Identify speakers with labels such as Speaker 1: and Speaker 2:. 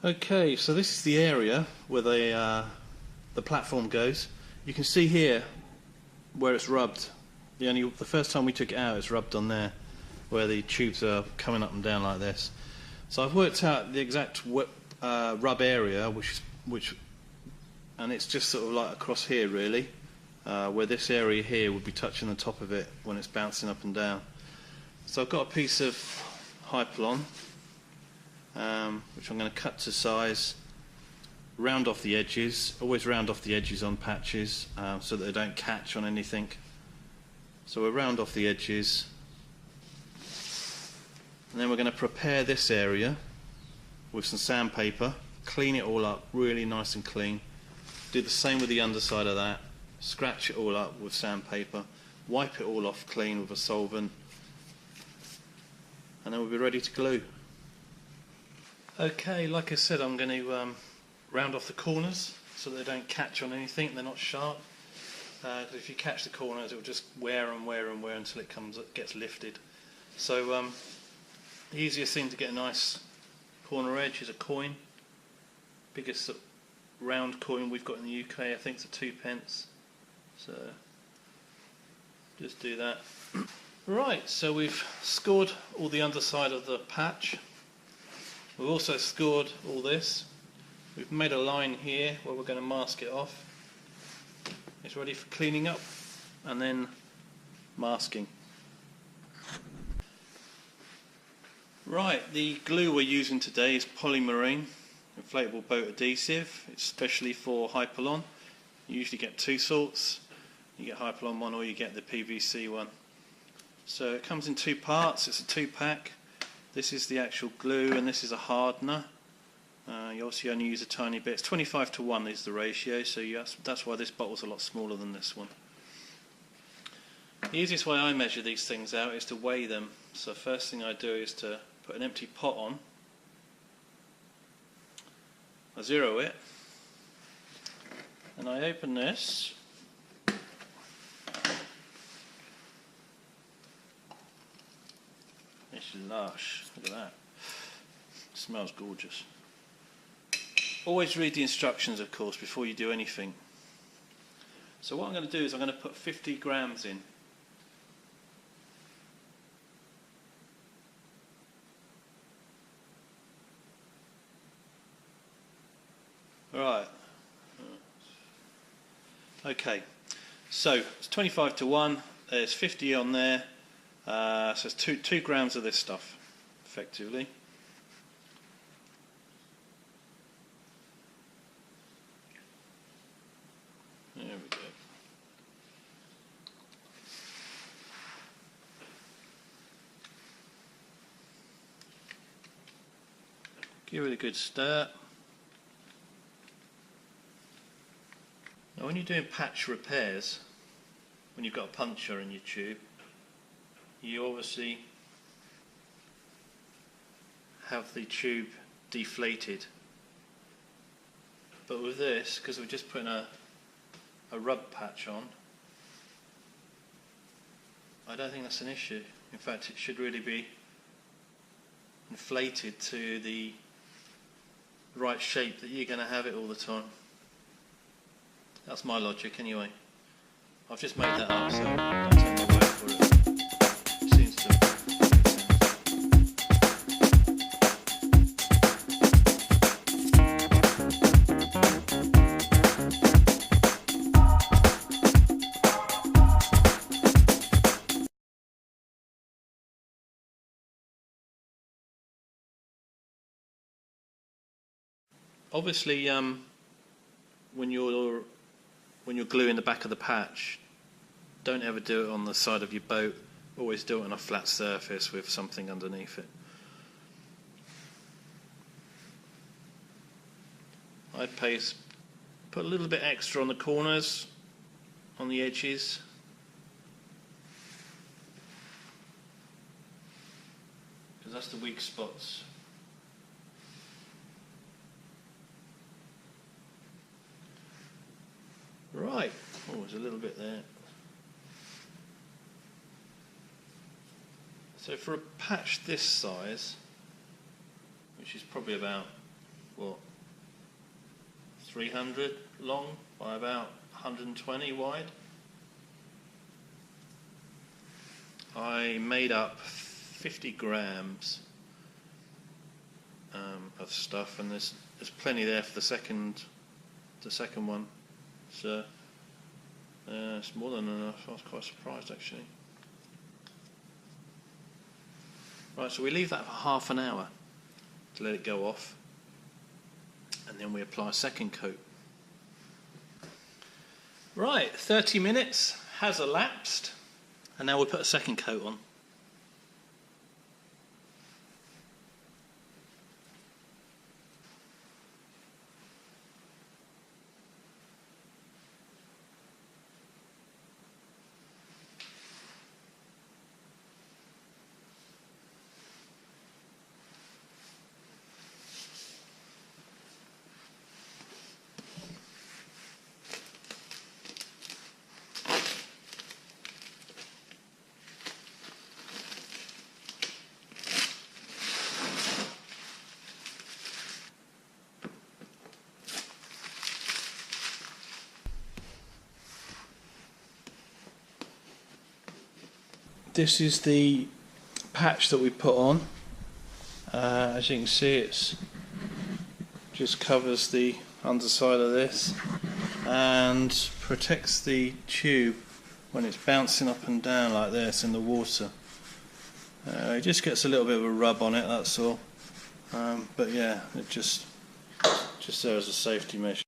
Speaker 1: Okay, so this is the area where the platform goes. You can see here where it's rubbed. The first time we took it out, it's rubbed on there, where the tubes are coming up and down like this. So I've worked out the exact rub area, and it's just sort of like across here really, where this area here would be touching the top of it when it's bouncing up and down. So I've got a piece of Hypalon, which I'm going to cut to size, round off the edges, always round off the edges on patches so that they don't catch on anything. So we'll round off the edges, and then we're going to prepare this area with some sandpaper, clean it all up really nice and clean. Do the same with the underside of that, scratch it all up with sandpaper, wipe it all off clean with a solvent, and then we'll be ready to glue. Okay, like I said, I'm going to round off the corners so they don't catch on anything, they're not sharp. Because if you catch the corners, it will just wear and wear and wear until it gets lifted. So the easiest thing to get a nice corner edge is a coin. Biggest round coin we've got in the UK, I think it's a 2p. So just do that. Right, so we've scored all the underside of the patch. We've also scored all this. We've made a line here where we're going to mask it off. It's ready for cleaning up and then masking. Right, the glue we're using today is polymarine inflatable boat adhesive. It's specially for Hypalon. You usually get two sorts. You get Hypalon one or you get the PVC one. So it comes in two parts. It's a 2-pack. This is the actual glue and this is a hardener. You obviously only use a tiny bit. It's 25:1 is the ratio, so that's why this bottle's a lot smaller than this one. The easiest way I measure these things out is to weigh them. So first thing I do is to put an empty pot on. I zero it, and I open this. It's lush. Look at that. It smells gorgeous. Always read the instructions, of course, before you do anything. So what I'm going to do is I'm going to put 50 grams in. Right. Okay. So it's 25:1. There's 50 on there. So it's 2 grams of this stuff, effectively. There we go. Give it a good stir. Now when you're doing patch repairs, when you've got a puncture in your tube, you obviously have the tube deflated. But with this, because we're just putting a rub patch on, I don't think that's an issue. In fact, it should really be inflated to the right shape that you're going to have it all the time. That's my logic anyway. I've just made that up, so don't take my word for it. It seems to make sense. Obviously, when you're gluing the back of the patch, don't ever do it on the side of your boat. Always do it on a flat surface with something underneath it. I'd put a little bit extra on the corners, on the edges. Because that's the weak spots. Right, oh, there's a little bit there. So for a patch this size, which is probably about what, 300 long by about 120 wide. I made up 50 grams of stuff, and there's plenty there for the second one. So it's more than enough. I was quite surprised actually. Right, so we leave that for half an hour to let it go off, and then we apply a second coat. Right, 30 minutes has elapsed, and now we'll put a second coat on. This is the patch that we put on. As you can see, it's just covers the underside of this and protects the tube when it's bouncing up and down like this in the water. It just gets a little bit of a rub on it, that's all. But yeah, it just there as a safety measure.